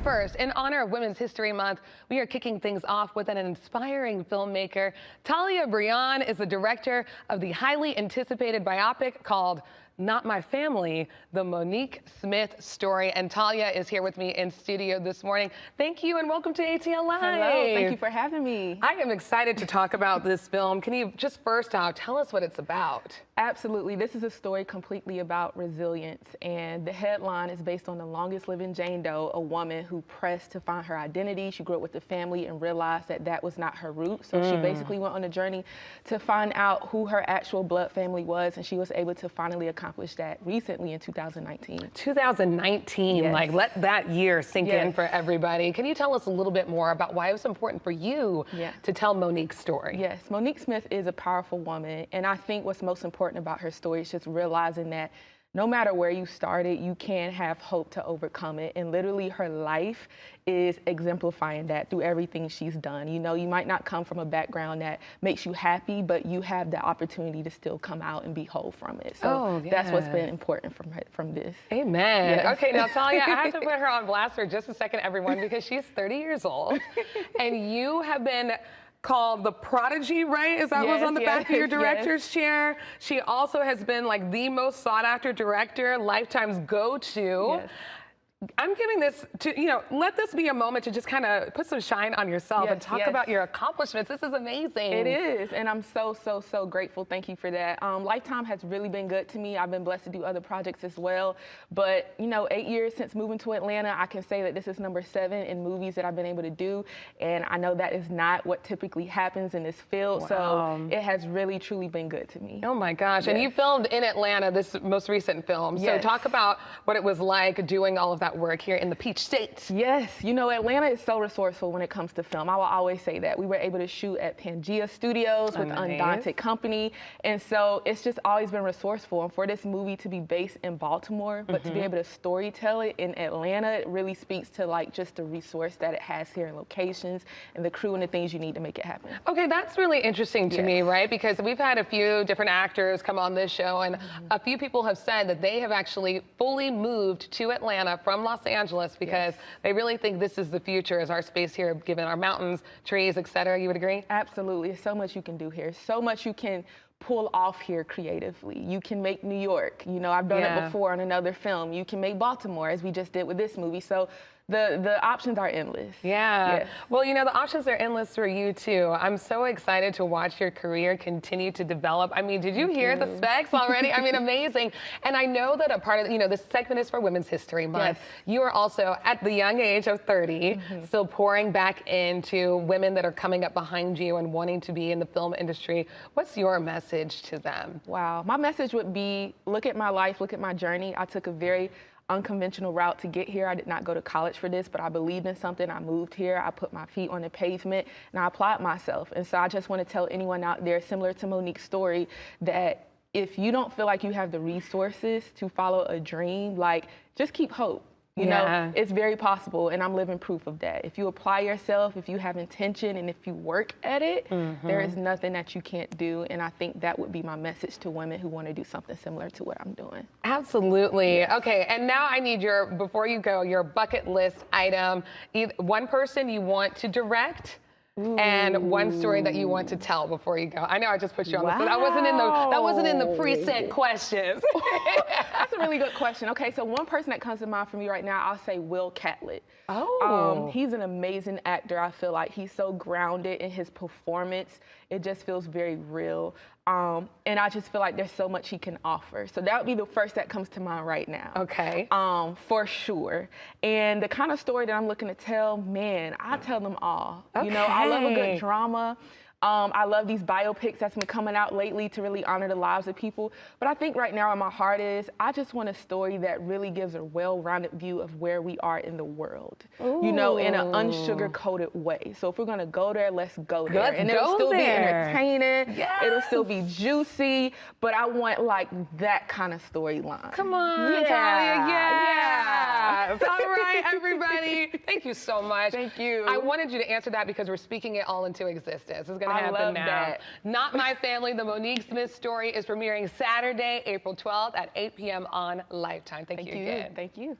first, in honor of Women's History Month, we are kicking things off with an inspiring filmmaker. Tailiah Breon is the director of the highly anticipated biopic called Not My Family, the Monique Smith Story. And Tailiah is here with me in studio this morning. Thank you and welcome to ATL Live. Hello, thank you for having me. I am excited to talk about this film. Can you just first out tell us what it's about? Absolutely. This is a story completely about resilience, and the headline is based on the longest living Jane Doe, a woman who pressed to find her identity. She grew up with a family and realized that that was not her root. So she basically went on a journey to find out who her actual blood family was, and she was able to finally accomplish that recently in 2019. 2019, yes. Like let that year sink in for everybody. Can you tell us a little bit more about why it was important for you to tell Monique's story? Yes, Monique Smith is a powerful woman, and I think what's most important about her story is just realizing that no matter where you started, you can have hope to overcome it. And literally her life is exemplifying that through everything she's done. You know, you might not come from a background that makes you happy, but you have the opportunity to still come out and be whole from it. So that's what's been important from this. Amen. Yes. Okay, now Tailiah, I have to put her on blast for just a second, everyone, because she's 30 years old and you have been called the prodigy, right? Is that what's on the back of your director's chair? She also has been like the most sought after director, Lifetime's go-to. I'm giving this to, let this be a moment to just kind of put some shine on yourself and talk about your accomplishments. This is amazing. It is, and I'm so grateful. Thank you for that. Lifetime has really been good to me. I've been blessed to do other projects as well. But, 8 years since moving to Atlanta, I can say that this is number 7 in movies that I've been able to do. And I know that is not what typically happens in this field. So it has really, truly been good to me. Oh my gosh. And you filmed in Atlanta, this most recent film. So talk about what it was like doing all of that work here in the Peach State. Yes, Atlanta is so resourceful when it comes to film. I will always say that. We were able to shoot at Pangea Studios with Undaunted Company, and so it's just always been resourceful. And for this movie to be based in Baltimore, but to be able to storytell it in Atlanta, it really speaks to like just the resource that it has here in locations and the crew and the things you need to make it happen. Okay, that's really interesting to me, right? Because we've had a few different actors come on this show, and a few people have said that they have actually fully moved to Atlanta from Los Angeles because they really think this is the future as our space here, given our mountains, trees, etc. You would agree? Absolutely. There's so much you can do here. So much you can pull off here creatively. You can make New York. I've done it before on another film. You can make Baltimore, as we just did with this movie. So the options are endless. Well, the options are endless for you too. I'm so excited to watch your career continue to develop. I mean, did you hear the specs already? I mean, amazing. And I know that a part of, this segment is for Women's History Month. You are also, at the young age of 30, still pouring back into women that are coming up behind you and wanting to be in the film industry. What's your message to them? Wow. My message would be, look at my life, look at my journey. I took a very unconventional route to get here. I did not go to college for this, but I believed in something. I moved here. I put my feet on the pavement and I applied myself. And so I just want to tell anyone out there, similar to Monique's story, that if you don't feel like you have the resources to follow a dream, just keep hope. It's very possible, and I'm living proof of that. If you apply yourself, if you have intention, and if you work at it, there is nothing that you can't do, and I think that would be my message to women who want to do something similar to what I'm doing. Absolutely. Okay, and now I need before you go, your bucket list item. One person you want to direct, and one story that you want to tell before you go. I know I just put you on the spot. That wasn't in the preset questions. That's a really good question. Okay, so one person that comes to mind for me right now, I'll say Will Catlett. He's an amazing actor. I feel like he's so grounded in his performance. It just feels very real. And I just feel like there's so much he can offer. So that would be the first that comes to mind right now. Okay. For sure. And the kind of story that I'm looking to tell, man, I tell them all. Okay. I love a good drama. I love these biopics that's been coming out lately to really honor the lives of people. But I think right now where my heart is, I just want a story that really gives a well-rounded view of where we are in the world, in an unsugar-coated way. So if we're gonna go there, let's go there. And it'll still be entertaining, it'll still be juicy, but I want that kind of storyline. Come on, Tailiah, yes. All right, everybody. Thank you so much. Thank you. I wanted you to answer that because we're speaking it all into existence. It's gonna happen now. That. Not My Family, the Monique Smith Story is premiering Saturday, April 12th at 8 p.m. on Lifetime. Thank you again. Thank you.